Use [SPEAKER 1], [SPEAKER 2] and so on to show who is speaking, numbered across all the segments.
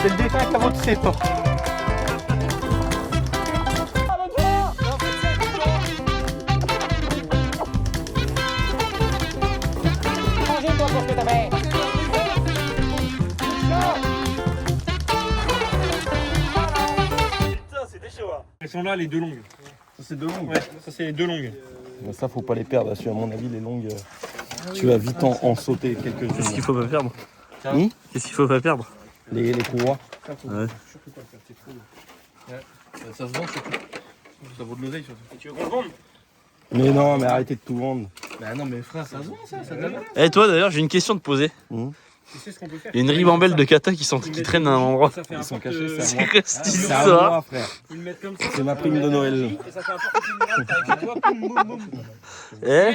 [SPEAKER 1] C'est le défunt caveau de ses portes.
[SPEAKER 2] Mangez-toi pour que ta mère.
[SPEAKER 3] Putain, c'est des chevaux. Elles sont là, les deux longues.
[SPEAKER 1] Ça c'est deux longues.
[SPEAKER 3] Ouais, ça c'est les deux longues.
[SPEAKER 1] Mais ça faut pas les perdre, parce que à mon avis les longues, tu vas vite en sauter quelques-unes.
[SPEAKER 4] Qu'est-ce qu'il faut pas perdre?
[SPEAKER 1] Hmm
[SPEAKER 4] Qu'est-ce qu'il faut pas perdre?
[SPEAKER 1] Les courroies.
[SPEAKER 4] Ouais.
[SPEAKER 5] Ça se vend surtout. Ça vaut de l'oseille surtout.
[SPEAKER 3] Tu veux qu'on le vende?
[SPEAKER 1] Mais non, mais arrêtez de tout vendre.
[SPEAKER 5] Bah non mais frère, ça se vend ça a de la valeur.
[SPEAKER 4] Eh toi d'ailleurs j'ai une question à te poser.
[SPEAKER 3] Tu sais ce qu'on peut faire?
[SPEAKER 4] Il y a une ribambelle de kata qui traîne à un endroit.
[SPEAKER 3] Ça fait un
[SPEAKER 1] Ils sont
[SPEAKER 3] porte-
[SPEAKER 1] cachés, c'est à
[SPEAKER 4] C'est
[SPEAKER 1] moi.
[SPEAKER 4] quoi cette
[SPEAKER 1] C'est à
[SPEAKER 4] histoire?
[SPEAKER 1] moi, frère.
[SPEAKER 3] Ils le mettent comme ça.
[SPEAKER 1] C'est ma prime de Noël.
[SPEAKER 3] Et ça fait un porte-vulnérable avec les doigts, boum, boum, boum.
[SPEAKER 4] Eh?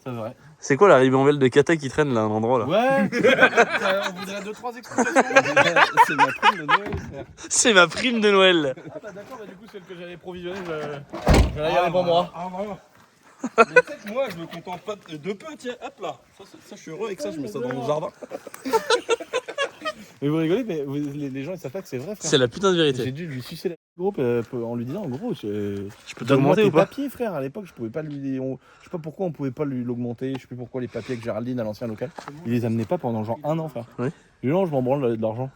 [SPEAKER 5] C'est vrai.
[SPEAKER 4] C'est quoi la ribambelle de kata qui traîne là à un endroit là?
[SPEAKER 5] Ouais. On voudrait 2-3 explications.
[SPEAKER 1] C'est ma prime de Noël, frère.
[SPEAKER 4] C'est ma prime de Noël.
[SPEAKER 5] Ah bah d'accord, bah du coup celle que j'avais provisionnée, je vais la garder pour moi.
[SPEAKER 1] Ah voilà. Mais tu sais que moi je me contente pas de peu, tiens, hop là. Ça je suis heureux avec ça, je mets ça dans mon jardin.
[SPEAKER 5] Mais vous rigolez, mais les gens ils savent pas que c'est vrai frère.
[SPEAKER 4] C'est la putain de
[SPEAKER 5] J'ai
[SPEAKER 4] vérité.
[SPEAKER 5] dû lui sucer la groupe en lui disant en gros
[SPEAKER 4] Je peux
[SPEAKER 5] donne-moi
[SPEAKER 4] t'augmenter
[SPEAKER 5] tes
[SPEAKER 4] ou pas?
[SPEAKER 5] papiers frère, à l'époque je pouvais pas lui je sais pas pourquoi on pouvait pas lui l'augmenter, je sais plus pourquoi les papiers avec Géraldine à l'ancien local, il les amenait pas pendant genre un an frère.
[SPEAKER 4] Ouais.
[SPEAKER 5] Du non je m'en branle de l'argent.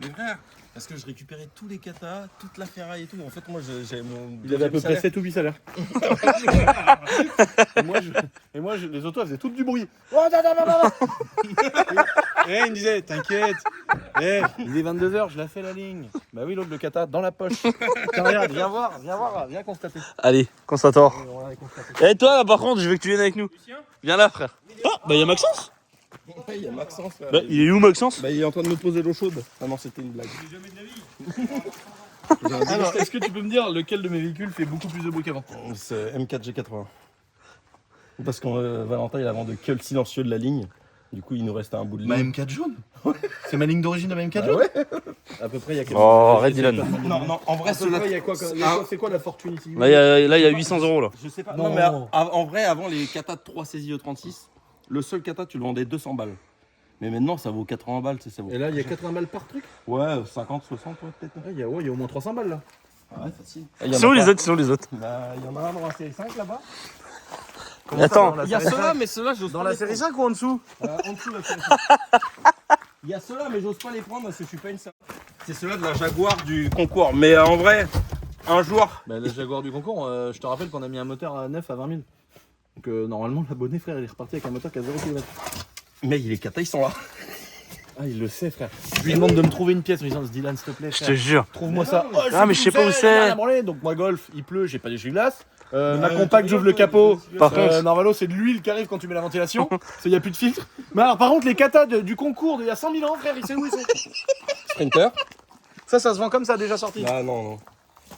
[SPEAKER 1] Mais frère, parce que je récupérais tous les katas, toute la ferraille et tout. En fait, moi j'avais mon.
[SPEAKER 5] Il avait à peu près
[SPEAKER 1] salaire.
[SPEAKER 5] 7 ou 8 salaires. et moi les autos elles faisaient toutes du bruit. Oh, non, non, non, non. Et il me disait t'inquiète, il est 22h, je la fais la ligne. Bah oui l'autre le kata dans la poche. Tiens, regarde, viens constater.
[SPEAKER 4] Allez, constator.
[SPEAKER 5] On va aller constater.
[SPEAKER 4] Eh toi là par contre je veux que tu viennes avec nous. Viens là frère. Ah bah y'a Maxence.
[SPEAKER 1] Ouais, il y a Maxence. Là.
[SPEAKER 4] Bah, il est où Maxence?
[SPEAKER 1] Bah, il est en train de me poser l'eau chaude. Ah non, c'était une blague.
[SPEAKER 5] Alors est-ce que tu peux me dire lequel de mes véhicules fait beaucoup plus de bruit qu'avant?
[SPEAKER 1] C'est M4 G80. Parce que Valentin il a vendu que le silencieux de la ligne. Du coup, il nous reste un bout de ligne.
[SPEAKER 5] Ma M4 jaune. C'est ma ligne d'origine de ma M4
[SPEAKER 1] Ah
[SPEAKER 5] jaune.
[SPEAKER 1] ouais.
[SPEAKER 5] À peu près il y a quel...
[SPEAKER 4] Oh arrête Dylan.
[SPEAKER 1] Non, en vrai,
[SPEAKER 5] À peu près, il y a quoi c'est quoi la fortune ici?
[SPEAKER 4] Là il y a 800 € là.
[SPEAKER 1] Je sais pas.
[SPEAKER 5] Non.
[SPEAKER 1] Non, mais en vrai, avant les katas de 3 saisies E36, le seul kata, tu le vendais 200 balles. Mais maintenant, ça vaut 80 balles, tu sais, ça vaut.
[SPEAKER 5] Et là il y a 80 balles par truc?
[SPEAKER 1] Ouais, 50, 60, ouais, peut-être.
[SPEAKER 5] Il y a au moins 300 balles là.
[SPEAKER 1] Ouais, facile.
[SPEAKER 4] Ils sont où les autres? Ils sont où les autres?
[SPEAKER 1] Bah, il y en a un dans la série 5 là-bas.
[SPEAKER 4] Attends.
[SPEAKER 1] Il y a ceux-là, mais ceux-là, j'ose
[SPEAKER 5] Dans
[SPEAKER 1] pas
[SPEAKER 5] la
[SPEAKER 1] les
[SPEAKER 5] série
[SPEAKER 1] prendre.
[SPEAKER 5] 5 ou en dessous?
[SPEAKER 1] En dessous, la série 5. Il y a ceux-là, mais j'ose pas les prendre parce que je suis pas une salle. C'est ceux-là de la Jaguar du concours. Mais en vrai, un jour.
[SPEAKER 5] Bah le Jaguar du concours, je te rappelle qu'on a mis un moteur à 9 à 20 000. Donc normalement l'abonné frère il est reparti avec un moteur qui a 0 km.
[SPEAKER 1] Mais les katas, ils sont là.
[SPEAKER 5] Ah il le sait frère. Je lui demande de me trouver une pièce en disant Dylan s'il te plaît
[SPEAKER 4] Je
[SPEAKER 5] frère.
[SPEAKER 4] te jure.
[SPEAKER 5] Trouve-moi ça. Oh,
[SPEAKER 4] Ah, mais je sais pas où c'est.
[SPEAKER 5] Donc moi golf, il pleut, j'ai pas d'essuie-glace. Ma compacte, j'ouvre le capot.
[SPEAKER 4] Par contre-
[SPEAKER 5] Narvalo, c'est de l'huile qui arrive quand tu mets la ventilation. Il y a plus de filtre. Mais alors par contre les katas du concours d'il y a 100 000 ans frère, il sait où ils sont.
[SPEAKER 1] Sprinter.
[SPEAKER 5] Ça se vend comme ça déjà sorti.
[SPEAKER 1] Ah non, non.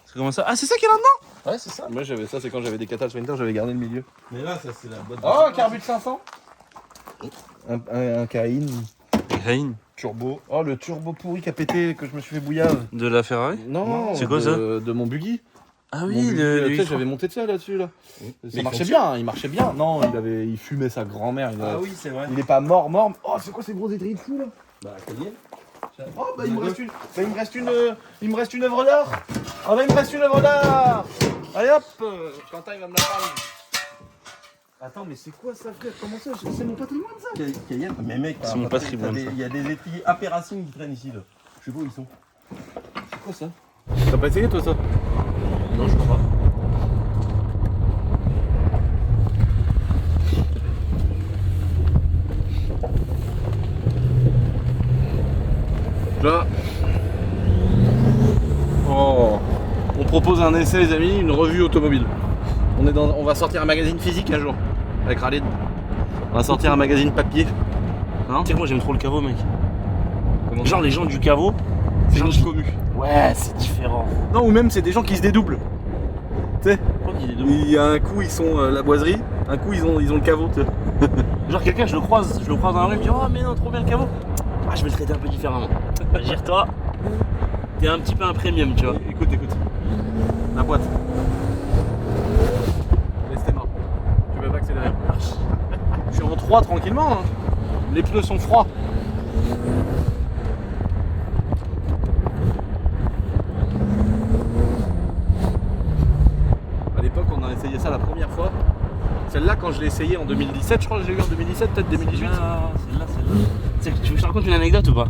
[SPEAKER 4] C'est comment ça? Ah c'est ça qu'il y a là-dedans?
[SPEAKER 1] Ouais, c'est ça.
[SPEAKER 5] Moi j'avais ça, c'est quand j'avais des katas Sprinter, j'avais gardé le milieu.
[SPEAKER 1] Mais là, ça, c'est la boîte.
[SPEAKER 5] Oh, carbut 500. Un Caïn
[SPEAKER 4] Rain.
[SPEAKER 5] turbo. Oh, le turbo pourri qui a pété, que je me suis fait bouillave.
[SPEAKER 4] De la Ferrari?
[SPEAKER 5] Non,
[SPEAKER 4] C'est quoi ça?
[SPEAKER 5] De mon buggy.
[SPEAKER 4] Ah
[SPEAKER 5] Mon
[SPEAKER 4] oui,
[SPEAKER 5] buggy,
[SPEAKER 4] le
[SPEAKER 5] tu sais, j'avais monté de ça là-dessus là.
[SPEAKER 1] Mais
[SPEAKER 5] Ça
[SPEAKER 1] il
[SPEAKER 5] marchait
[SPEAKER 1] fonctionne.
[SPEAKER 5] bien, il marchait bien. Non, il fumait sa grand-mère.
[SPEAKER 1] Ah oui, c'est vrai.
[SPEAKER 5] Il est pas mort. Oh, c'est quoi ces gros étriers de fou là?
[SPEAKER 1] Bah, collier.
[SPEAKER 5] Oh, bah il me reste une. Bah, il me reste une œuvre d'art. Oh, bah il me reste une œuvre d'art. Allez hop, Quentin il va me la parler. Attends, mais c'est quoi ça, frère? Comment ça? C'est mon patrimoine ça?
[SPEAKER 1] Cayenne. Mais mec,
[SPEAKER 4] C'est mon patrimoine, ça.
[SPEAKER 1] il y a des étriers AP Racing qui traînent ici là. Je sais pas où ils sont.
[SPEAKER 5] C'est quoi ça? T'as pas essayé toi ça?
[SPEAKER 4] Non, je crois pas.
[SPEAKER 5] Là. Oh. On propose un essai les amis, une revue automobile. On va sortir un magazine physique un jour avec Khalid. On va sortir un magazine papier. Hein?
[SPEAKER 4] Tu sais que moi j'aime trop le caveau mec.
[SPEAKER 5] Comment
[SPEAKER 4] Genre les gens du caveau.
[SPEAKER 5] C'est
[SPEAKER 4] gens
[SPEAKER 5] une
[SPEAKER 4] qui-
[SPEAKER 5] commu.
[SPEAKER 4] Ouais c'est différent.
[SPEAKER 5] Non ou même c'est des gens qui se dédoublent. Tu sais,
[SPEAKER 4] Je crois qu'il est de-
[SPEAKER 5] il y a un coup ils sont la boiserie, un coup ils ont le caveau. Tu sais.
[SPEAKER 4] Genre quelqu'un je le croise dans la rue, il me dit oh mais non trop bien le caveau. Ah je vais le traiter un peu différemment. Gire toi. T'es un petit peu un premium tu vois.
[SPEAKER 5] Écoute. La boîte. Laisse tes mains. Tu veux pas accélérer. Je suis en 3 tranquillement. Hein. Les pneus sont froids. la première fois. Celle-là, quand je l'ai essayée en 2017, je crois que je l'ai eu en 2017, peut-être 2018.
[SPEAKER 4] Celle-là. Tu veux que je te raconte une anecdote ou pas?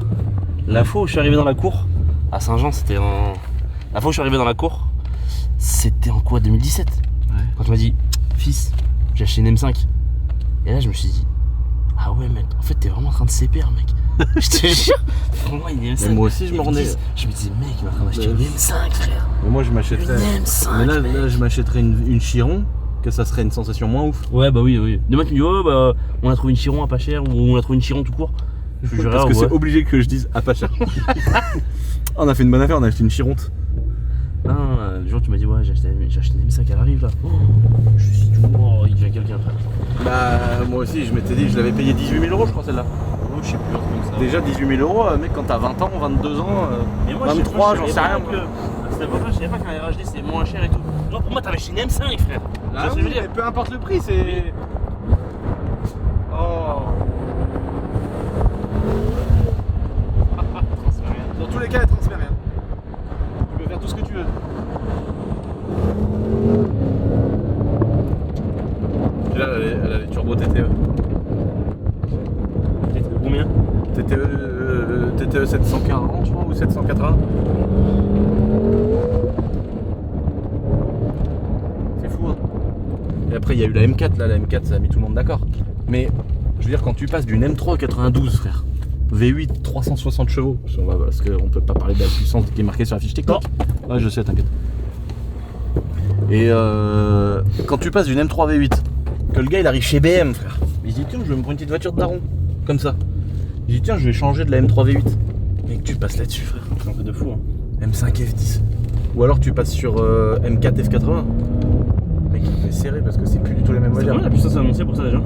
[SPEAKER 4] La fois où je suis arrivé dans la cour, à Saint-Jean, c'était en... La fois où je suis arrivé dans la cour, c'était en quoi, 2017 Quand tu m'as dit, fils, j'ai acheté une M5. Et là, je me suis dit, ah ouais, mec, en fait, t'es vraiment en train de s'épère, mec. Je te jure, vraiment, une M5.
[SPEAKER 5] Mais moi aussi, je me rendais.
[SPEAKER 4] Je me disais, mec, il est en train d'acheter une M5, frère.
[SPEAKER 5] Mais moi, je m'achèterais.
[SPEAKER 4] Une M5.
[SPEAKER 5] Mais là, je m'achèterais une Chiron, que ça serait une sensation moins ouf.
[SPEAKER 4] Ouais, bah oui. Demain, tu me dis, oh, bah, on a trouvé une Chiron à pas cher, ou on a trouvé une Chiron tout court. Je te jure,
[SPEAKER 5] Parce que
[SPEAKER 4] ouais.
[SPEAKER 5] c'est obligé que je dise à pas cher. On a fait une bonne affaire, on a acheté une Chironte.
[SPEAKER 4] Non, le jour tu m'as dit ouais j'ai acheté une M5, elle arrive là. Oh, je me suis dit oh il vient quelqu'un frère.
[SPEAKER 5] Bah moi aussi je m'étais dit je l'avais payé 18 000 € je crois celle-là.
[SPEAKER 4] Oh, je sais plus comme ça.
[SPEAKER 5] Déjà 18 000 €, mec quand t'as 20 ans, 22 ans,
[SPEAKER 4] Mais moi,
[SPEAKER 5] 23
[SPEAKER 4] je
[SPEAKER 5] j'en
[SPEAKER 4] savais
[SPEAKER 5] sais
[SPEAKER 4] pas
[SPEAKER 5] rien.
[SPEAKER 4] que- À cette époque-là je savais pas qu'un RHD c'est moins cher et tout. Non pour moi t'avais acheté une M5 frère.
[SPEAKER 5] Ah
[SPEAKER 4] Tu vois ce que
[SPEAKER 5] oui,
[SPEAKER 4] je veux dire
[SPEAKER 5] mais peu importe le prix c'est... Oh. Dans tous les cas elle transfère rien. Tu peux faire tout ce que tu veux. Là, elle a les turbo TTE.
[SPEAKER 4] Peut-être de combien
[SPEAKER 5] TTE 740 je crois ou 780. C'est fou hein. Et après il y a eu la M4 là, la M4 ça a mis tout le monde d'accord. Mais je veux dire quand tu passes d'une M3 92 frère, V8 360 chevaux, parce qu'on peut pas parler de la puissance qui est marquée sur la fiche technique. Ouais je sais t'inquiète. Et quand tu passes d'une M3 V8, que le gars il arrive chez BM frère, il se dit tiens je vais me prendre une petite voiture de daron, comme ça. Il dit tiens je vais changer de la M3 V8. Mec tu passes là-dessus frère.
[SPEAKER 4] C'est un peu de fou hein.
[SPEAKER 5] M5 F10. Ou alors tu passes sur M4 F80. Mec il fait serrer parce que c'est plus du tout les mêmes
[SPEAKER 4] C'est
[SPEAKER 5] modèles.
[SPEAKER 4] combien la puissance annoncée pour ça déjà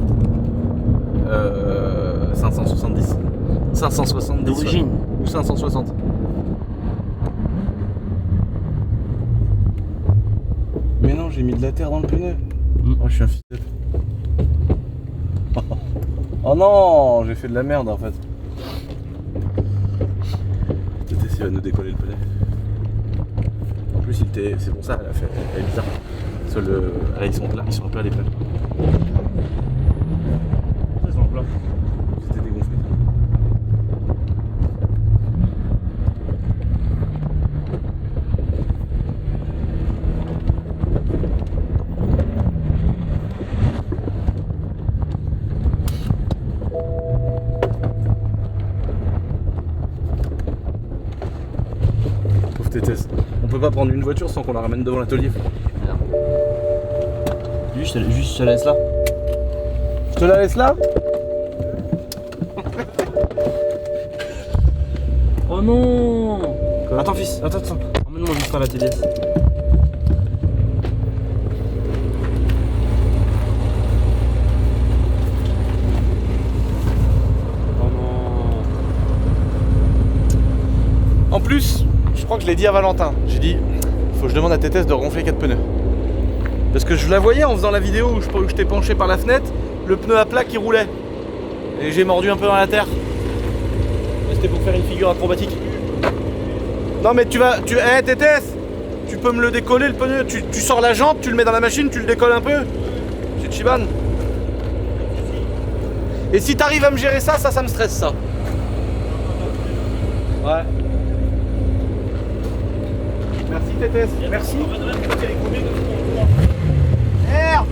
[SPEAKER 5] 570. 570
[SPEAKER 4] D'origine.
[SPEAKER 5] ou 560. Mais non j'ai mis de la terre dans le pneu. Oh je suis un fils de... Oh non j'ai fait de la merde en fait. Peut-être essayer de nous décoller le pneu. En plus il était... c'est pour ça elle a fait... elle est bizarre. Parce que là ils sont plats les pneus.
[SPEAKER 4] Ils sont plats.
[SPEAKER 5] C'était dégonflé. Pauvre Tétès. On peut pas prendre une voiture sans qu'on la ramène devant l'atelier.
[SPEAKER 4] Juste je te laisse là.
[SPEAKER 5] Je te la laisse là?
[SPEAKER 4] Oh non.
[SPEAKER 5] Quoi?
[SPEAKER 4] Attends fils, attends. Emmène-moi juste à la TDS. Oh non.
[SPEAKER 5] En plus, je crois que je l'ai dit à Valentin. J'ai dit, faut que je demande à Tétès de ronfler 4 pneus. Parce que je la voyais en faisant la vidéo où je t'ai penché par la fenêtre, le pneu à plat qui roulait. Et j'ai mordu un peu dans la terre. Mais c'était pour faire une figure acrobatique. Non mais eh Tétès, tu peux me le décoller le pneu, tu sors la jambe, tu le mets dans la machine, tu le décolles un peu. C'est Chiban. Et si t'arrives à me gérer ça, ça me stresse ça. Ouais. Merci Tétès, merci. Merde.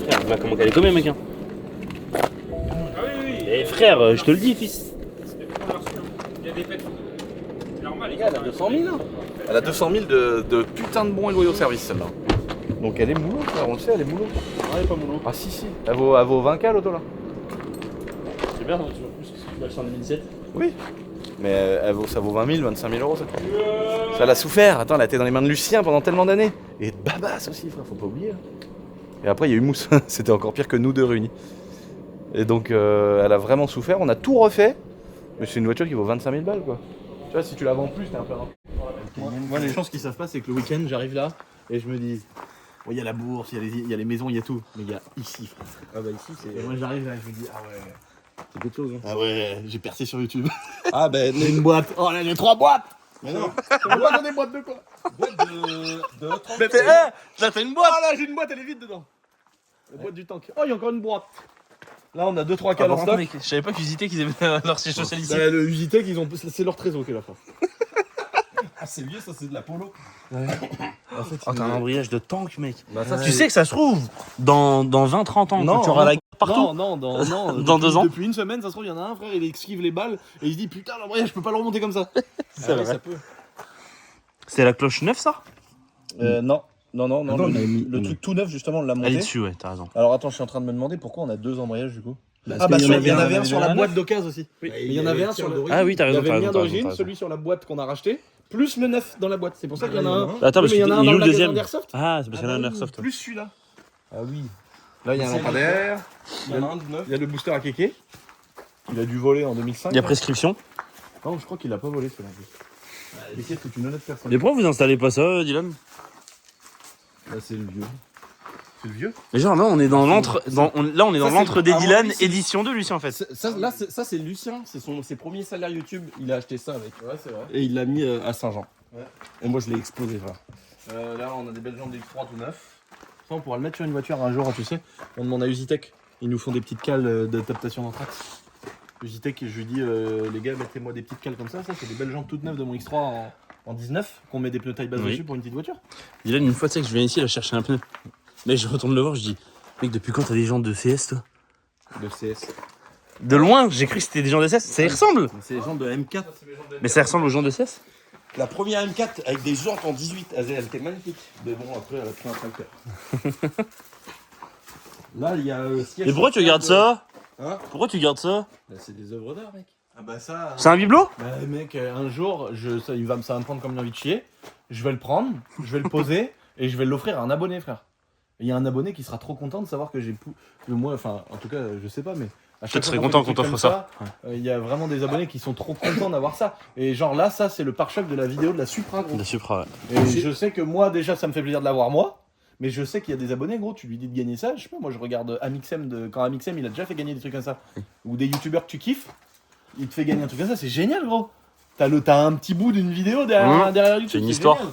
[SPEAKER 4] Frère, va comment qu'elle est combien mec hein. Eh frère, je te le dis fils.
[SPEAKER 3] Il y a des fêtes. C'est normal, les
[SPEAKER 5] Elle a 200 000 hein. Elle a 200 000 de putain de bons et loyaux services celle-là. Donc elle est moulot, frère, on le sait, elle est moulot.
[SPEAKER 4] Ah, elle est pas moulot.
[SPEAKER 5] Ah si. Elle vaut 20K l'auto là.
[SPEAKER 4] C'est bien, tu vois plus que tu l'as acheté en 2017.
[SPEAKER 5] Oui. Mais ça vaut 20 000, 25 000 € ça. Ça l'a souffert. Attends, elle a été dans les mains de Lucien pendant tellement d'années. Et de Babas aussi, frère, faut pas oublier. hein. Et après, il y a eu Mousse. C'était encore pire que nous deux réunis. Et donc, elle a vraiment souffert. On a tout refait. Mais c'est une voiture qui vaut 25 000 balles, quoi. Tu vois, si tu la vends plus, t'es un peu un... Moi, les gens, ce qu'ils savent pas, c'est que le week-end, j'arrive là et je me dis... Bon, il y a la bourse, il y a les maisons, il y a tout. Mais il y a ici, frère.
[SPEAKER 4] Ah bah ici c'est.
[SPEAKER 5] Et moi, j'arrive là et je me dis, ah ouais...
[SPEAKER 4] C'est quelque chose hein.
[SPEAKER 5] Ah ouais, j'ai percé sur YouTube.
[SPEAKER 1] Ah ben,
[SPEAKER 5] J'ai une boîte. Oh là, j'ai 3 boîtes.
[SPEAKER 1] Mais non,
[SPEAKER 5] On va donner boîte de quoi?
[SPEAKER 1] boîte de 30.
[SPEAKER 4] Mais là t'as une boîte.
[SPEAKER 5] Ah là, j'ai une boîte, elle est vide dedans. La boîte du tank. Oh, il y a encore une boîte. Là, on a 2-3 cales en stock.
[SPEAKER 4] Mec, je savais pas qu'Usitech ils avaient leur siège social ici.
[SPEAKER 5] Bah, le Usitech, c'est leur trésor qui est là.
[SPEAKER 1] Ah, c'est vieux, ça, c'est de la polo.
[SPEAKER 5] En fait,
[SPEAKER 4] Oh, t'as un embrayage de tank, mec.
[SPEAKER 1] Bah, ça,
[SPEAKER 4] Tu sais que ça se trouve dans 20-30 ans,
[SPEAKER 5] Non,
[SPEAKER 4] quand tu auras la
[SPEAKER 5] non.
[SPEAKER 4] guerre partout.
[SPEAKER 5] Non,
[SPEAKER 4] Dans
[SPEAKER 5] depuis-
[SPEAKER 4] 2 ans.
[SPEAKER 5] Depuis une semaine, ça se trouve, il y en a un frère, il esquive les balles et il se dit putain, l'embrayage, je peux pas le remonter comme ça.
[SPEAKER 1] c'est vrai. Ça peut.
[SPEAKER 4] C'est la cloche neuve, ça?
[SPEAKER 5] Non,
[SPEAKER 1] Attends,
[SPEAKER 5] le truc tout neuf, justement, on l'a
[SPEAKER 4] Elle est
[SPEAKER 5] monté.
[SPEAKER 4] dessus, ouais, t'as raison.
[SPEAKER 5] Alors attends, je suis en train de me demander pourquoi on a 2 embrayages du coup.
[SPEAKER 1] Parce
[SPEAKER 5] Ah bah
[SPEAKER 1] qu'il
[SPEAKER 5] il y en avait un sur la boîte d'occasion aussi.
[SPEAKER 1] Oui.
[SPEAKER 5] Mais il y en avait un sur le.
[SPEAKER 4] Ah oui, t'as
[SPEAKER 5] Il y
[SPEAKER 4] raison,
[SPEAKER 5] avait
[SPEAKER 4] t'as
[SPEAKER 5] le mien
[SPEAKER 4] raison.
[SPEAKER 5] d'origine, celui sur la boîte qu'on a racheté, plus le neuf dans la boîte. C'est pour ça qu'il y en a un.
[SPEAKER 4] Attends,
[SPEAKER 5] Oui,
[SPEAKER 4] parce
[SPEAKER 5] mais il y en a un
[SPEAKER 4] qu'il
[SPEAKER 5] dans
[SPEAKER 4] est où
[SPEAKER 5] le
[SPEAKER 4] le
[SPEAKER 5] magasin
[SPEAKER 4] deuxième?
[SPEAKER 5] d'Airsoft.
[SPEAKER 4] Ah, c'est parce qu'il y en a un
[SPEAKER 5] bah
[SPEAKER 4] airsoft.
[SPEAKER 5] Plus celui-là. Ah oui. Là, il y a un
[SPEAKER 1] C'est
[SPEAKER 5] lampadaire.
[SPEAKER 1] Il y en a un de neuf.
[SPEAKER 5] Il y a le booster à kéké. Il a dû voler en 2005.
[SPEAKER 4] Il y a prescription.
[SPEAKER 5] Non, je crois qu'il a pas volé celui-là. Mais qu'est-ce que tu une honnête personne?
[SPEAKER 4] Mais pourquoi vous installez pas ça, Dylan?
[SPEAKER 5] Là, c'est le vieux. C'est le vieux?
[SPEAKER 4] Mais genre là on est dans l'entre là on est dans
[SPEAKER 1] Ça,
[SPEAKER 4] l'entre
[SPEAKER 1] c'est-
[SPEAKER 4] des
[SPEAKER 1] ah,
[SPEAKER 4] Dylan
[SPEAKER 1] oui, c'est-
[SPEAKER 4] édition 2 Lucien en fait.
[SPEAKER 1] Ça, c'est Lucien. C'est ses premiers salaires YouTube. Il a acheté ça avec.
[SPEAKER 5] Ouais, c'est vrai.
[SPEAKER 1] Et il l'a mis à Saint-Jean.
[SPEAKER 5] Ouais.
[SPEAKER 1] Et moi, je l'ai explosé, frère.
[SPEAKER 5] Là, on a des belles jambes d'X3 tout neuf. Ça, on pourra le mettre sur une voiture un jour, tu sais. On demande à Usitech. Ils nous font des petites cales d'adaptation d'anthrax. Usitech, je lui dis, les gars, mettez-moi des petites cales comme ça. Ça, c'est des belles jambes toutes neuves de mon X3 en 19, qu'on met des pneus taille basse
[SPEAKER 4] Oui.
[SPEAKER 5] dessus pour une petite voiture.
[SPEAKER 4] Dylan une fois tu sais que je viens ici là chercher un pneu. Mais je retourne le voir, je dis mec depuis quand t'as des gens de CS toi?
[SPEAKER 1] De CS.
[SPEAKER 4] De loin j'ai cru que c'était des gens de CS. Ça y ressemble.
[SPEAKER 1] C'est les gens de M4.
[SPEAKER 4] Mais ça ressemble aux gens de CS.
[SPEAKER 1] La première M4 avec des jantes en 18, elle était magnifique. Mais bon, après, elle a pris un tracteur. Là, il y a siège.
[SPEAKER 4] Et pourquoi tu regardes ça?
[SPEAKER 1] Hein?
[SPEAKER 4] Pourquoi tu gardes ça?
[SPEAKER 1] Bah, c'est des œuvres d'art, mec.
[SPEAKER 5] Ah bah ça.
[SPEAKER 4] C'est un bibelot?
[SPEAKER 5] Bah mec, un jour, ça va me prendre comme une envie de chier. Je vais le prendre, je vais le poser et je vais l'offrir à un abonné, frère. Il y a un abonné qui sera trop content de savoir que que moi, enfin, en tout cas, je sais pas, mais à chaque
[SPEAKER 4] Tu serais
[SPEAKER 5] fois
[SPEAKER 4] content
[SPEAKER 5] fait des
[SPEAKER 4] qu'on
[SPEAKER 5] trucs
[SPEAKER 4] t'offre
[SPEAKER 5] comme
[SPEAKER 4] ça.
[SPEAKER 5] Il y a vraiment des abonnés qui sont trop contents d'avoir ça. Et genre là, ça, c'est le pare-choc de la vidéo de la Supra, gros.
[SPEAKER 4] De Supra, ouais.
[SPEAKER 5] Et je sais que moi, déjà, ça me fait plaisir de l'avoir moi. Mais je sais qu'il y a des abonnés, gros, tu lui dis de gagner ça. Je sais pas, moi je regarde Amixem, quand Amixem il a déjà fait gagner des trucs comme ça. Ou des youtubeurs que tu kiffes, il te fait gagner un truc comme ça, c'est génial, gros. T'as un petit bout d'une vidéo derrière YouTube.
[SPEAKER 4] C'est une histoire.
[SPEAKER 5] génial.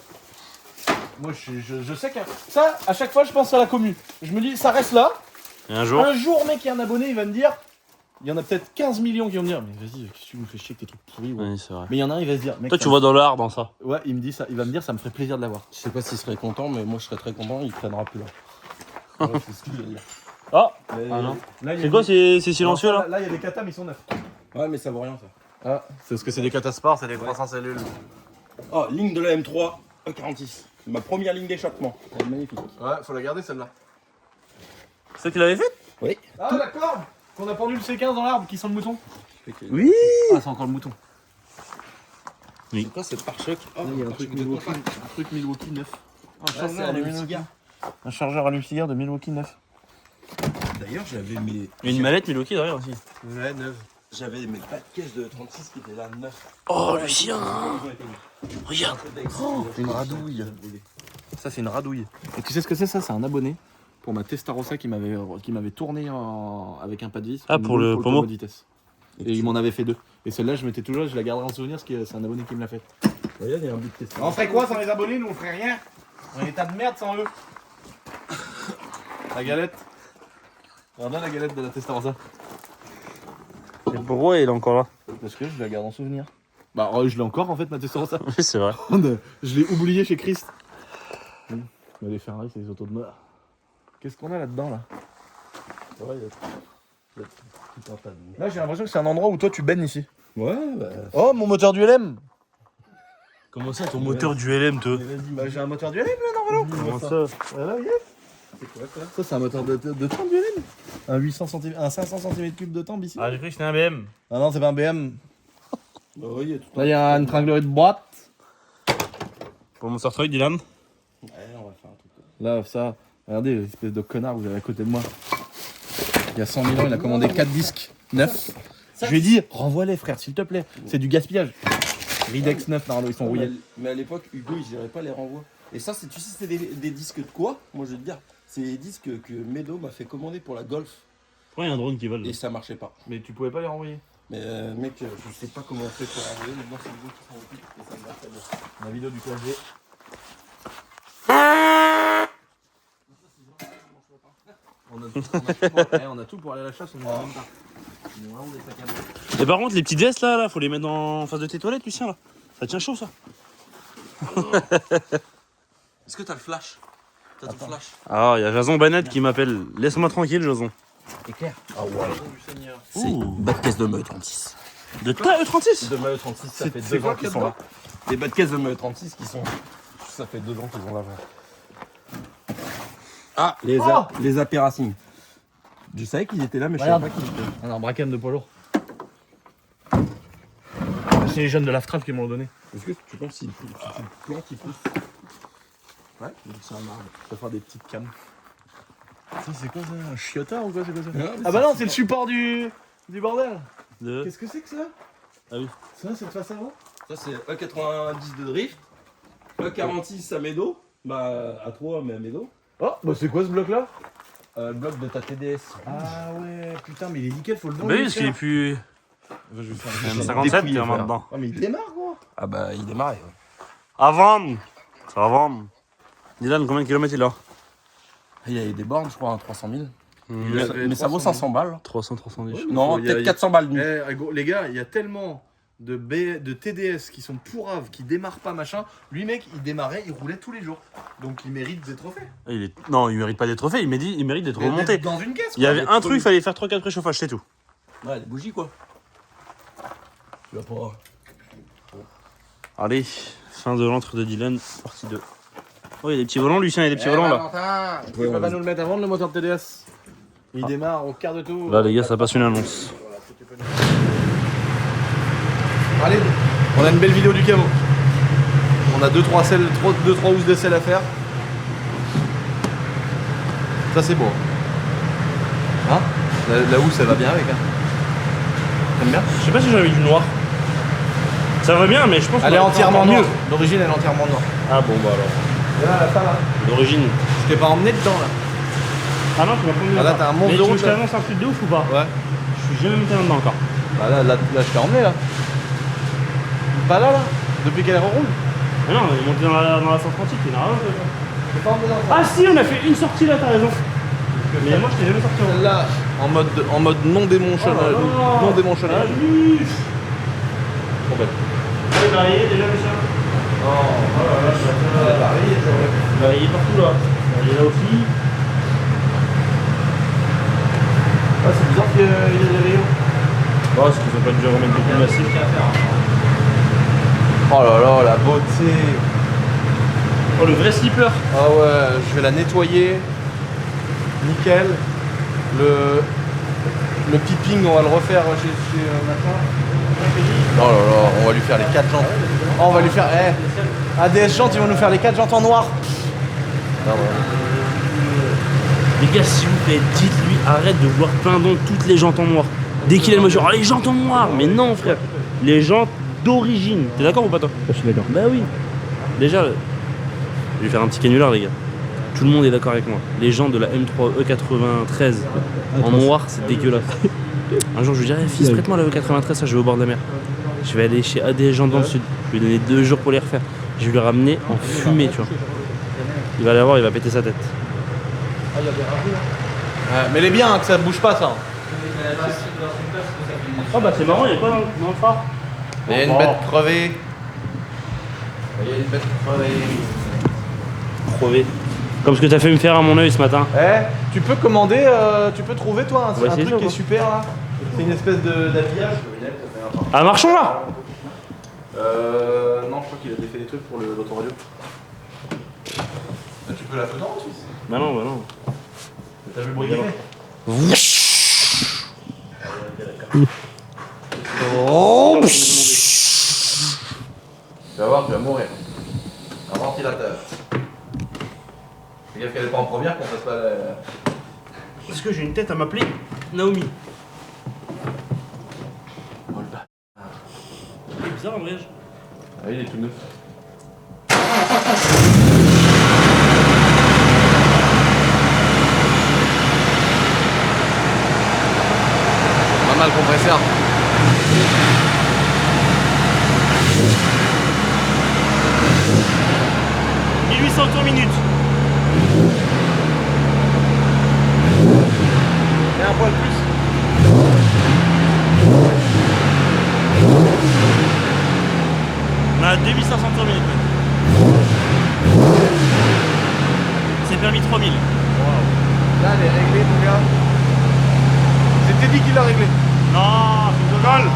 [SPEAKER 5] Moi je sais que ça, à chaque fois je pense à la commune. Je me dis, ça reste là.
[SPEAKER 4] Et un jour.
[SPEAKER 5] Un jour, mec, il y a un abonné, il va me dire. Il y en a peut-être 15 millions qui vont me dire, mais vas-y, qu'est-ce que tu nous fais chier avec tes trucs pourris, gros.
[SPEAKER 4] Oui, c'est vrai.
[SPEAKER 5] Mais il y en a un, il va se dire, mec.
[SPEAKER 4] Toi tu vois dans l'art dans ça.
[SPEAKER 5] Ouais, il me dit ça, il va me dire, ça me ferait plaisir de l'avoir.
[SPEAKER 1] Je sais pas s'il serait content, mais moi, je serais très content. Il prendra plus là. Ouais, c'est ce qu'il veut dire.
[SPEAKER 4] Ah
[SPEAKER 5] Ah
[SPEAKER 4] non.
[SPEAKER 5] Là, il y a
[SPEAKER 4] C'est quoi
[SPEAKER 5] une-
[SPEAKER 4] c'est silencieux là?
[SPEAKER 5] Là, il y a des katas, mais ils sont neufs.
[SPEAKER 1] Ouais, mais ça vaut rien, ça.
[SPEAKER 5] Ah, c'est parce que c'est des katas sport, c'est des 300 cellules.
[SPEAKER 1] Oh, ligne de la M3, E46. Ma première ligne d'échappement. Elle est magnifique.
[SPEAKER 5] Ouais, faut la garder celle-là.
[SPEAKER 4] C'est ça qu'il avait fait?
[SPEAKER 1] Oui.
[SPEAKER 5] Ah, la corde qu'on a pendu le C15 dans l'arbre qui sent le mouton.
[SPEAKER 4] Oui.
[SPEAKER 5] Ah, c'est encore le mouton.
[SPEAKER 1] C'est quoi ce pare-choc? Oh,
[SPEAKER 5] Il y a un
[SPEAKER 1] pare-choc
[SPEAKER 5] truc
[SPEAKER 1] de
[SPEAKER 5] Milwaukee,
[SPEAKER 1] compact.
[SPEAKER 5] un truc Milwaukee neuf.
[SPEAKER 1] Ouais, c'est allume-cigare.
[SPEAKER 5] Un chargeur allume-cigare de Milwaukee neuf.
[SPEAKER 1] D'ailleurs, j'avais mes.
[SPEAKER 4] Il y a une mallette Milwaukee derrière aussi.
[SPEAKER 5] Ouais, neuf.
[SPEAKER 1] J'avais mes pas de caisse de 36 qui étaient là, 9.
[SPEAKER 4] Oh Lucien. Regarde.
[SPEAKER 5] C'est une radouille. Ça, c'est une radouille. Et tu sais ce que c'est ça? C'est un abonné pour ma Testarossa qui m'avait tourné avec un pas de vis.
[SPEAKER 4] Ah, pour le pommeau.
[SPEAKER 5] vitesse. Et il m'en avait fait 2. Et celle-là, je la garderai en souvenir parce que c'est un abonné qui me l'a fait.
[SPEAKER 1] Regarde, il y a un bout de test.
[SPEAKER 5] On ferait quoi sans les abonnés? Nous, on ferait rien. On est des tas de merde sans eux. La galette. Regarde la galette de la Testarossa.
[SPEAKER 4] Et pourquoi il est encore là?
[SPEAKER 5] Parce que je la garde en souvenir. Bah, je l'ai encore en fait, ma Testarossa.
[SPEAKER 4] Oui c'est vrai.
[SPEAKER 5] Je l'ai oublié chez Christ. Mais les Ferrari, c'est les autos de mort. Qu'est-ce qu'on a là-dedans, là?
[SPEAKER 1] Ouais, il y a tout un tas de.
[SPEAKER 5] Là, j'ai l'impression que c'est un endroit où toi, tu baignes ici.
[SPEAKER 1] Ouais, bah.
[SPEAKER 5] Oh, mon moteur du LM.
[SPEAKER 4] Comment ça ton moteur du LM toi?
[SPEAKER 5] Bah, j'ai un moteur du LM, là, non,
[SPEAKER 4] Comment ça?
[SPEAKER 5] Voilà, yes.
[SPEAKER 1] C'est quoi ça?
[SPEAKER 5] Ça, c'est un moteur de temps du LM. Un 800 cm, un 500 cm3 de temps ici.
[SPEAKER 4] Ah j'ai cru que c'était un BM.
[SPEAKER 5] Ah non, c'est pas un BM.
[SPEAKER 1] Bah, oui, il y a tout
[SPEAKER 5] Là, il y a une tringlerie de boîte.
[SPEAKER 4] Pour mon Sartroid Dylan.
[SPEAKER 1] Ouais, on va faire un truc.
[SPEAKER 5] Là, ça, regardez, l'espèce de connard, vous avez à côté de moi. Il y a 100 000 ans, il a commandé 4 disques neufs. Je lui ai dit, renvoie-les, frère, s'il te plaît. C'est du gaspillage. Ridex 9, Nardo, ils sont rouillés.
[SPEAKER 1] Mais à l'époque, Hugo, il gérait pas les renvois. Et ça, tu sais, c'est des disques de quoi? Moi, je vais te dire. C'est des disques que Medo m'a fait commander pour la Golf.
[SPEAKER 4] Pourquoi il y a un drone qui vole là?
[SPEAKER 1] Et ça marchait pas.
[SPEAKER 5] Mais tu pouvais pas les renvoyer.
[SPEAKER 1] Mais mec, je sais pas comment on fait pour enlever. Maintenant, c'est vous qui s'en occupe et ça me va très bien. La vidéo du clavier.
[SPEAKER 5] On a tout pour aller à la chasse, on est même pas. On est vraiment des sacs à dos.
[SPEAKER 4] Et par contre, les petites vestes là, faut les mettre en face de tes toilettes, Lucien là. Ça tient chaud ça.
[SPEAKER 1] Est-ce que t'as le flash? T'as ton flash?
[SPEAKER 4] Ah, il y a Jason Banette qui m'appelle. Laisse-moi tranquille, Jason.
[SPEAKER 1] C'est clair. Ah ouais. C'est
[SPEAKER 4] Ouh.
[SPEAKER 1] bas de caisse de ME 36.
[SPEAKER 4] De ta E36.
[SPEAKER 1] De ME 36, ça fait
[SPEAKER 5] c'est
[SPEAKER 1] 2 ans
[SPEAKER 5] quoi
[SPEAKER 1] qu'ils
[SPEAKER 5] qu'il y a
[SPEAKER 1] sont là. Les bas de caisse de ME 36 qui sont. Ça fait 2 ans qu'ils ont là. Ah, les apéracines. Je savais qu'ils étaient là, mais je savais pas qu'ils étaient.
[SPEAKER 5] On a un brachem de poids lourd. C'est les jeunes de l'Aftrap qui m'ont donné.
[SPEAKER 1] Est-ce que tu penses s'il plante, il pousse? Ouais, donc c'est un arbre.
[SPEAKER 5] Ça fera des petites cames. Ça, c'est quoi ça? Un chiotard ou quoi? C'est quoi ça?
[SPEAKER 1] Ah,
[SPEAKER 5] Ah bah non, c'est le support du bordel.
[SPEAKER 4] De...
[SPEAKER 5] Qu'est-ce que c'est que ça?
[SPEAKER 4] Ah oui.
[SPEAKER 5] Ça, cette face avant?
[SPEAKER 1] Ça, c'est E90 de drift. E46 à Médo. Bah, à toi, mais à Médo.
[SPEAKER 5] Oh, bah c'est quoi ce bloc là?
[SPEAKER 1] Le bloc de ta TDS.
[SPEAKER 5] Ah ouais, putain, mais il est nickel, faut le
[SPEAKER 4] Bah
[SPEAKER 5] vendre.
[SPEAKER 4] oui, parce qu'il est plus.
[SPEAKER 5] Je vais faire
[SPEAKER 4] Même
[SPEAKER 5] un
[SPEAKER 4] 57,
[SPEAKER 1] dépouiller,
[SPEAKER 4] il y en a
[SPEAKER 1] frère.
[SPEAKER 4] dedans.
[SPEAKER 5] Ah, mais il démarre quoi.
[SPEAKER 1] Ah bah, il démarre.
[SPEAKER 4] À vendre. Ça va vendre. Dylan, combien de kilomètres il a?
[SPEAKER 1] Il y a des bornes, je crois, à 300 000.
[SPEAKER 5] Il avait
[SPEAKER 1] Mais ça vaut
[SPEAKER 5] 300
[SPEAKER 1] 500 balles.
[SPEAKER 4] 300, 310.
[SPEAKER 1] Non,
[SPEAKER 5] il y a-
[SPEAKER 1] peut-être 400 balles.
[SPEAKER 5] Eh, gros, les gars, il y a tellement de TDS qui sont pourraves, qui démarrent pas machin. Lui, mec, il démarrait, il roulait tous les jours. Donc il mérite des trophées.
[SPEAKER 4] Non, il mérite pas des trophées, il mérite d'être
[SPEAKER 5] Mais
[SPEAKER 4] remonté.
[SPEAKER 5] dans une caisse.
[SPEAKER 4] Il y
[SPEAKER 5] quoi.
[SPEAKER 4] avait un truc, il fallait faire 3-4 réchauffages, c'est tout.
[SPEAKER 1] Ouais, des bougies, quoi. Tu vas pas.
[SPEAKER 4] Allez, fin de l'entre de Dylan, partie 2. Oh, il y a des petits volants, Lucien, il y a des petits volants là.
[SPEAKER 5] Tu peux pas nous le mettre avant le moteur de TDS. Il démarre au quart de tour.
[SPEAKER 4] Là, les gars, ça passe une annonce.
[SPEAKER 5] Allez, on a une belle vidéo du camo. On a 2-3 housses de sel à faire. Ça c'est beau. Hein? La housse elle va bien avec. Hein? T'aimes bien?
[SPEAKER 4] Je sais pas si j'avais du noir. Ça va bien, mais je pense
[SPEAKER 5] Elle est
[SPEAKER 4] qu'on va faire
[SPEAKER 5] entièrement
[SPEAKER 4] encore
[SPEAKER 5] noire.
[SPEAKER 4] mieux.
[SPEAKER 5] L'origine elle est entièrement noire.
[SPEAKER 4] Ah bon, bah alors.
[SPEAKER 5] Là, ça là.
[SPEAKER 4] L'origine.
[SPEAKER 5] Je t'ai pas emmené dedans là.
[SPEAKER 4] Ah non, tu vas prendre
[SPEAKER 5] Ah, là, t'as un monstre de
[SPEAKER 4] Mais tu veux
[SPEAKER 5] route,
[SPEAKER 4] que je
[SPEAKER 5] là.
[SPEAKER 4] t'annonce un truc de ouf ou pas?
[SPEAKER 5] Ouais.
[SPEAKER 4] Je suis jamais monté là-dedans encore.
[SPEAKER 5] Bah là je t'ai emmené là. Pas là là. Depuis qu'elle roule.
[SPEAKER 4] Mais non, on est monté dans la 130, il n'a rien fait.
[SPEAKER 5] Je t'ai pas emmené dans
[SPEAKER 4] Ah si, on a fait une sortie là, t'as raison. Mais moi, je t'ai jamais sorti en
[SPEAKER 5] Là, en mode non démonchonnage. Non démonchonnage. Trop belle.
[SPEAKER 4] Elle est variée déjà, Lucien. Elle est variée partout là. Elle est là aussi.
[SPEAKER 5] Ah, c'est bizarre qu'il y ait des rayons.
[SPEAKER 4] Oh, parce qu'ils ont pas dû remettre beaucoup de massif.
[SPEAKER 5] Oh là là, la beauté.
[SPEAKER 4] Oh, le vrai slipper.
[SPEAKER 5] Ah ouais, je vais la nettoyer. Nickel. Le piping, on va le refaire chez machin. Oh là là, on va lui faire les 4 jantes. Oh, on va lui faire. ADS Jantes, ils vont nous faire les 4 jantes en noir. Ah ouais.
[SPEAKER 4] Les gars, s'il vous plaît, dites-lui, arrête de vouloir peindre toutes les jantes en noir. Dès qu'il est le monsieur, oh les jantes en noir. Mais non, frère. Les jantes d'origine. T'es d'accord ou pas, toi? Je suis d'accord. Bah oui. Déjà, je vais faire un petit canular, les gars. Tout le monde est d'accord avec moi. Les jantes de la M3 E93 en noir, c'est dégueulasse. Un jour, je lui dirai, fils, prête-moi la E93, ça, je vais au bord de la mer. Je vais aller chez ADS Jantes dans le sud. Je vais lui donner 2 jours pour les refaire. Je vais lui ramener en fumée, tu vois. Il va aller voir, il va péter sa tête.
[SPEAKER 5] Ouais, mais elle est bien, hein, que ça bouge pas ça.
[SPEAKER 4] Oh bah c'est marrant, il y a quoi dans le phare?
[SPEAKER 5] Il y a une bête crevée. Il y a une bête crevée.
[SPEAKER 4] Crevé. Comme ce que t'as fait me faire à mon œil ce matin.
[SPEAKER 5] Eh, tu peux commander, tu peux trouver toi
[SPEAKER 4] On va
[SPEAKER 5] un
[SPEAKER 4] essayer
[SPEAKER 5] truc
[SPEAKER 4] ça,
[SPEAKER 5] qui est
[SPEAKER 4] quoi.
[SPEAKER 5] super là. C'est une espèce d'habillage.
[SPEAKER 4] Ah, marchons là!
[SPEAKER 5] Non, je crois qu'il a défait des trucs pour l'autoradio. Bah, tu peux la dedans aussi.
[SPEAKER 4] Bah non, bah non.
[SPEAKER 5] T'as vu le bruit qu'il fait? Tu vas voir, tu vas mourir. Un ventilateur. Fais gaffe qu'elle est pas en première qu'on fasse pas la...
[SPEAKER 4] Est-ce que j'ai une tête à m'appeler Naomi? C'est bizarre en vrai.
[SPEAKER 5] Ah oui, il est tout neuf. Pas mal compresseur.
[SPEAKER 4] tours minute.
[SPEAKER 5] Et un poil plus.
[SPEAKER 4] On a 2800 tours minute. C'est permis 3000.
[SPEAKER 5] Wow. Là, elle est réglée, mon gars. C'était dit qu'il l'a réglé.
[SPEAKER 4] Non, c'est de vol.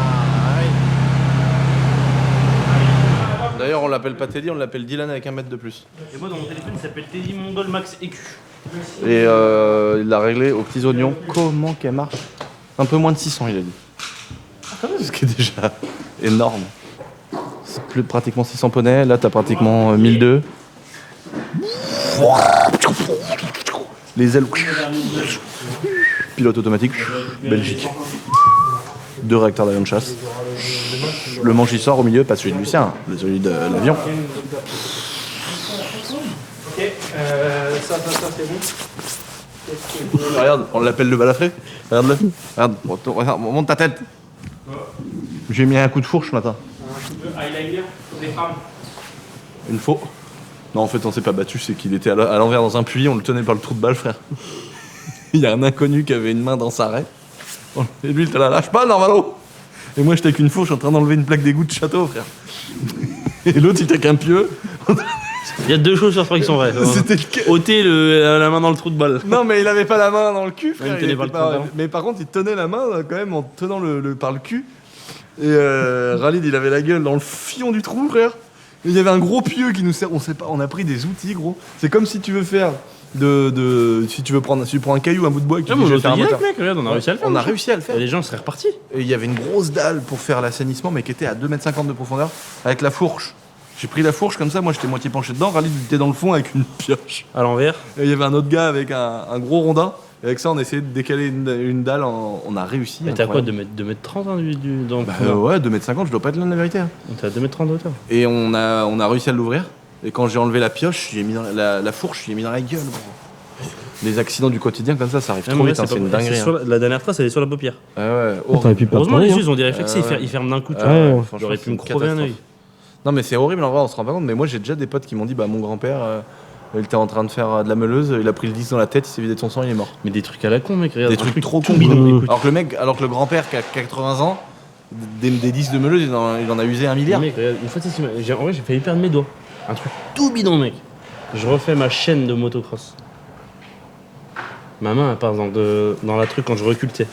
[SPEAKER 5] D'ailleurs, on l'appelle pas Teddy, on l'appelle Dylan avec 1 mètre de plus.
[SPEAKER 4] Et moi, dans mon téléphone, il s'appelle Teddy Mongol Max EQ.
[SPEAKER 5] Et il l'a réglé aux petits oignons. Comment qu'elle marche? Un peu moins de 600, il a dit. Ce qui est déjà énorme. C'est plus pratiquement 600 poneys. Là, t'as pratiquement 1002. Les ailes. Pilote automatique. Belgique. 2 réacteurs d'avion de chasse. Le manche il sort au milieu, pas celui de Lucien, celui de l'avion.
[SPEAKER 3] Ok, ça c'est bon.
[SPEAKER 5] Regarde, on l'appelle le balafré. Regarde-le. Regarde, monte ta tête. J'ai mis un coup de fourche ce matin.
[SPEAKER 3] Un coup de eyeliner pour des femmes.
[SPEAKER 5] Une faux. Non, en fait, on s'est pas battu, c'est qu'il était à l'envers dans un puits, on le tenait par le trou de balle, frère. Il y a un inconnu qui avait une main dans sa raie. Et lui, il était là, lâche pas, Normalo. Et moi, j'étais avec une fourche en train d'enlever une plaque d'égout de château, frère. Et l'autre, il était qu'un pieu.
[SPEAKER 4] Il y a 2 choses sur 3 qui sont vraies.
[SPEAKER 5] C'était
[SPEAKER 4] ôter la main dans le trou de balle.
[SPEAKER 5] Non, mais il avait pas la main dans le cul, frère.
[SPEAKER 4] Ouais, il tenait
[SPEAKER 5] était
[SPEAKER 4] pas le trou de balle.
[SPEAKER 5] Mais par contre, il tenait la main quand même en tenant par le cul. Et Khalid, il avait la gueule dans le fion du trou, frère. Et il y avait un gros pieu qui nous sert. On sait pas, on a pris des outils, gros. C'est comme si tu veux faire si tu prends un caillou, un bout de bois et que tu
[SPEAKER 4] Ah,
[SPEAKER 5] dis,
[SPEAKER 4] mais
[SPEAKER 5] je
[SPEAKER 4] on
[SPEAKER 5] vais faire un moteur.
[SPEAKER 4] mec, regarde, on a réussi à le faire.
[SPEAKER 5] On a réussi à le faire.
[SPEAKER 4] Et les gens seraient repartis.
[SPEAKER 5] Et il y avait une grosse dalle pour faire l'assainissement, mais qui était à 2,50 m de profondeur, avec la fourche. J'ai pris la fourche comme ça, moi j'étais moitié penché dedans, Khalid était dans le fond avec une pioche.
[SPEAKER 4] À l'envers.
[SPEAKER 5] Et il y avait un autre gars avec un gros rondin. Et avec ça, on essayait de décaler une dalle. On a réussi.
[SPEAKER 4] Mais t'as quoi,
[SPEAKER 5] incroyable.
[SPEAKER 4] 2m30 hein, dans le
[SPEAKER 5] Bah
[SPEAKER 4] profondeur.
[SPEAKER 5] ouais, 2,50 m, je dois pas être loin de la vérité. Hein.
[SPEAKER 4] T'es à 2m30 de hauteur.
[SPEAKER 5] Et on a réussi à l'ouvrir. Et quand j'ai enlevé la pioche, j'ai mis dans la fourche, j'ai mis dans la gueule. Bro. Les accidents du quotidien comme ça arrive trop vite, hein, c'est une dinguerie. Hein.
[SPEAKER 4] La dernière trace, elle est sur la paupière.
[SPEAKER 5] Ouais, ouais.
[SPEAKER 6] T'aurais pu pas
[SPEAKER 4] Heureusement, les
[SPEAKER 6] parler,
[SPEAKER 4] yeux, ils ont des réflexes,
[SPEAKER 5] ouais.
[SPEAKER 4] ils ferment d'un coup. Tu
[SPEAKER 5] Ouais,
[SPEAKER 4] vois.
[SPEAKER 5] ouais,
[SPEAKER 4] J'aurais
[SPEAKER 5] franchement,
[SPEAKER 4] pu
[SPEAKER 5] c'est
[SPEAKER 4] me
[SPEAKER 5] une
[SPEAKER 4] crever un
[SPEAKER 5] catastrophe.
[SPEAKER 4] œil.
[SPEAKER 5] Non mais c'est horrible en vrai, on se rend pas compte. Mais moi j'ai déjà des potes qui m'ont dit bah mon grand-père, il était en train de faire de la meuleuse, il a pris le disque dans la tête, il s'est vidé de son sang, il est mort.
[SPEAKER 4] Mais des trucs à la con, mec. Regarde,
[SPEAKER 5] Des
[SPEAKER 4] un
[SPEAKER 5] trucs trop
[SPEAKER 4] tout
[SPEAKER 5] cons.
[SPEAKER 4] bidon. Écoute.
[SPEAKER 5] Alors que le grand-père qui a 80 ans, des disques de meuleuse, il en a usé 1 milliard.
[SPEAKER 4] Mec, regarde, une fois, en vrai, j'ai failli perdre mes doigts. Un truc tout bidon, mec. Je refais ma chaîne de motocross. Ma main, elle passe dans la truc quand je recule, tu sais.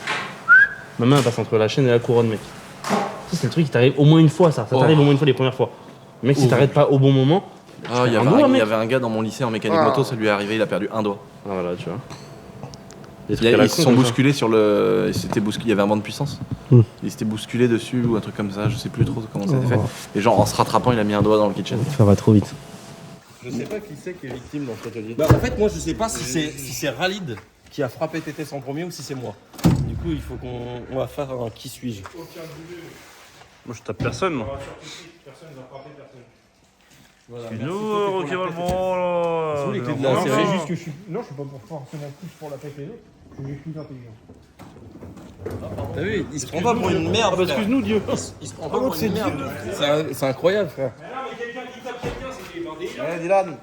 [SPEAKER 4] Ma main, elle passe entre la chaîne et la couronne, mec. Ça, c'est le truc qui t'arrive au moins une fois, ça. Ça t'arrive au moins une fois les premières fois. Mec, si t'arrêtes pas au bon moment.
[SPEAKER 5] Ah, il y avait un gars dans mon lycée en mécanique moto, ça lui est arrivé, il a perdu un doigt.
[SPEAKER 4] Ah, voilà, tu vois. Des trucs à la
[SPEAKER 5] Ils se
[SPEAKER 4] con,
[SPEAKER 5] sont
[SPEAKER 4] comme ça.
[SPEAKER 5] bousculés sur le. Il y avait un banc de puissance. Il s'était bousculé dessus ou un truc comme ça, je sais plus trop comment ça s'est fait. Et genre en se rattrapant, il a mis un doigt dans le kitchen.
[SPEAKER 6] Ça va trop vite.
[SPEAKER 5] Je sais pas qui c'est qui est victime dans cet atelier.
[SPEAKER 1] Bah, en fait, moi, je sais pas si c'est Khalid qui a frappé TTS en premier ou si c'est moi. Du coup, il faut qu'on va faire un qui suis-je.
[SPEAKER 4] Moi, je tape personne, moi.
[SPEAKER 3] Personne n'a frappé personne.
[SPEAKER 1] Voilà.
[SPEAKER 4] Nous, Rocky Balboa, là.
[SPEAKER 1] Vous, les clés de la
[SPEAKER 3] Non,
[SPEAKER 1] série.
[SPEAKER 3] c'est juste que je suis. Non, je suis pas forcément plus pour la paix que les autres. Je suis juste plus intelligent.
[SPEAKER 1] T'as vu, il se prend pas pour une merde. frère.
[SPEAKER 4] Excuse-nous, Dieu.
[SPEAKER 1] Il se prend pas pour une merde. C'est incroyable, frère.
[SPEAKER 3] Mais non, mais quelqu'un qui tape quelqu'un, c'est qu'il est dans des gens.
[SPEAKER 5] Ouais, Dylan,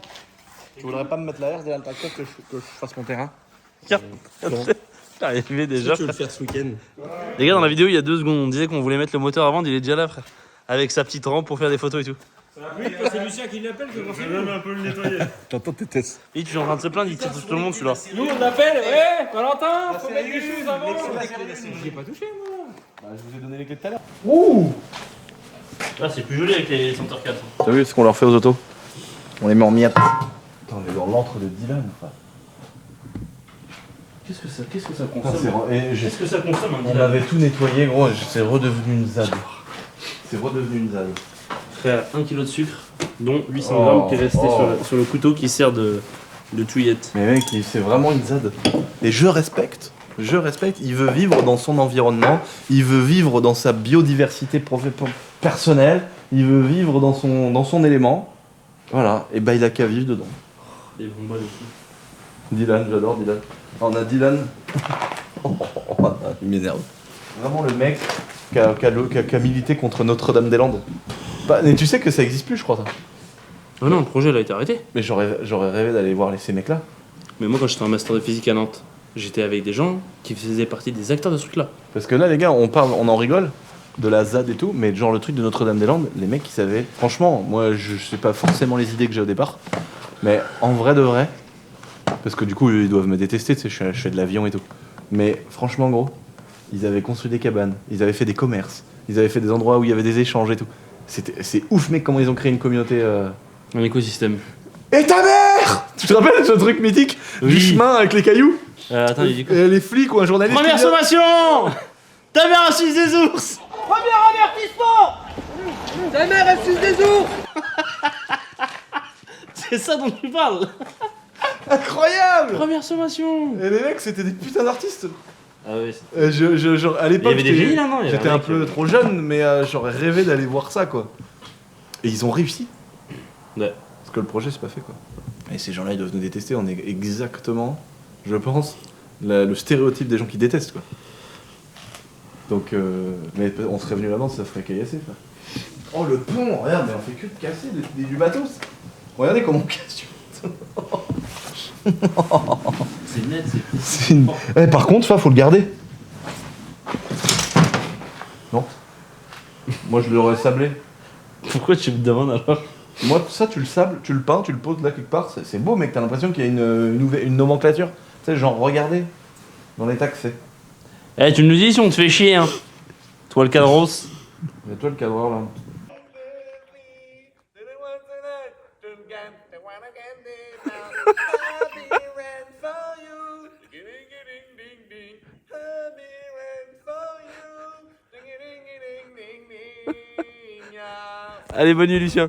[SPEAKER 5] tu voudrais pas me mettre la herse derrière le tracteur que je fasse mon terrain?
[SPEAKER 4] Regarde. C'est arrivé déjà.
[SPEAKER 1] Tu veux le faire ce week-end.
[SPEAKER 4] Les gars, dans la vidéo, il y a 2 secondes, on disait qu'on voulait mettre le moteur à vendre, il est déjà là, frère. Avec sa petite rampe pour faire des photos et tout.
[SPEAKER 3] Oui, c'est Lucien qui l'appelle, je pense. Même un peu le nettoyer.
[SPEAKER 5] J'entends tes tests.
[SPEAKER 4] Et tu es en train de se plaindre, il tire tout le monde celui-là.
[SPEAKER 3] Nous, on appelle, ouais, Valentin, faut mettre des choses avant. J'ai pas touché, moi.
[SPEAKER 5] Bah, je vous ai donné les clés tout à l'heure.
[SPEAKER 4] Ah, c'est plus joli avec les Center 4.
[SPEAKER 5] T'as vu ce qu'on leur fait aux autos? On les met en miettes. Putain, on est dans l'antre de Dylan, frère.
[SPEAKER 4] Qu'est-ce que ça
[SPEAKER 5] Putain,
[SPEAKER 4] consomme Qu'est-ce que ça consomme, un
[SPEAKER 5] On
[SPEAKER 4] Dylan
[SPEAKER 5] avait tout nettoyé, gros, c'est redevenu une ZAD. C'est redevenu une ZAD.
[SPEAKER 4] Frère, 1 kg de sucre, dont 800
[SPEAKER 5] Oh,
[SPEAKER 4] grammes qui est resté
[SPEAKER 5] oh.
[SPEAKER 4] sur le couteau qui sert de touillette.
[SPEAKER 5] Mais mec, c'est vraiment une ZAD. Et je respecte, il veut vivre dans son environnement, il veut vivre dans sa biodiversité personnelle, il veut vivre dans son élément. Voilà, et bah il a qu'à vivre dedans.
[SPEAKER 4] Des bonbons aussi.
[SPEAKER 5] Dylan, j'adore Dylan. On a Dylan. Il m'énerve. Vraiment le mec, qui a milité contre Notre-Dame-des-Landes. Bah, mais tu sais que ça existe plus, je crois, ça.
[SPEAKER 4] Oh non, le projet, il a été arrêté.
[SPEAKER 5] Mais j'aurais rêvé d'aller voir ces mecs-là.
[SPEAKER 4] Mais moi, quand j'étais en master de physique à Nantes, j'étais avec des gens qui faisaient partie des acteurs de ce truc-là.
[SPEAKER 5] Parce que là, les gars, on en rigole de la ZAD et tout, mais genre le truc de Notre-Dame-des-Landes, les mecs qui savaient. Franchement, moi, je sais pas forcément les idées que j'ai au départ, mais en vrai de vrai, parce que du coup, ils doivent me détester, tu sais, je fais de l'avion et tout. Mais franchement, gros, ils avaient construit des cabanes, ils avaient fait des commerces, ils avaient fait des endroits où il y avait des échanges et tout. C'est ouf, mec, comment ils ont créé une communauté.
[SPEAKER 4] Un écosystème.
[SPEAKER 5] Et ta mère! Tu te rappelles ce truc mythique du chemin avec les cailloux?
[SPEAKER 4] Attends, il dit quoi?
[SPEAKER 5] Les flics ou un journaliste.
[SPEAKER 4] Première
[SPEAKER 5] qui vient-
[SPEAKER 4] sommation! Ta mère a sucé des ours! C'est ça dont tu parles!
[SPEAKER 5] Incroyable!
[SPEAKER 4] Première sommation!
[SPEAKER 5] Et les mecs, c'était des putains d'artistes.
[SPEAKER 4] Ah oui,
[SPEAKER 5] Genre, à l'époque,
[SPEAKER 4] Il y avait des
[SPEAKER 5] j'étais-
[SPEAKER 4] génies là, non? Il y avait
[SPEAKER 5] j'étais
[SPEAKER 4] un
[SPEAKER 5] un
[SPEAKER 4] mec,
[SPEAKER 5] peu trop jeune, mais j'aurais rêvé d'aller voir ça, quoi. Et ils ont réussi.
[SPEAKER 4] Ouais.
[SPEAKER 5] Parce que le projet, c'est pas fait, quoi. Et ces gens-là, ils doivent nous détester. On est exactement, je pense, le stéréotype des gens qui détestent, quoi. Donc, mais on serait venu là-bas, ça ferait caillasser, ça. Oh, le pont, regarde, mais on fait que de casser du bateau. Regardez comment on casse du bateau.
[SPEAKER 4] C'est net, c'est.
[SPEAKER 5] Par contre, ça, faut le garder. Non. Moi, je l'aurais sablé.
[SPEAKER 4] Pourquoi tu me demandes alors?
[SPEAKER 5] Moi, ça, tu le sables, tu le peins, tu le poses là quelque part. C'est beau, mec. T'as l'impression qu'il y a une nomenclature. Tu sais, genre, regardez. Dans les taxes, c'est.
[SPEAKER 4] Eh, tu nous dis si on te fait chier, hein. Toi, le cadros.
[SPEAKER 5] Mais toi, le cadreur, là.
[SPEAKER 4] Allez, bonne nuit, Lucien.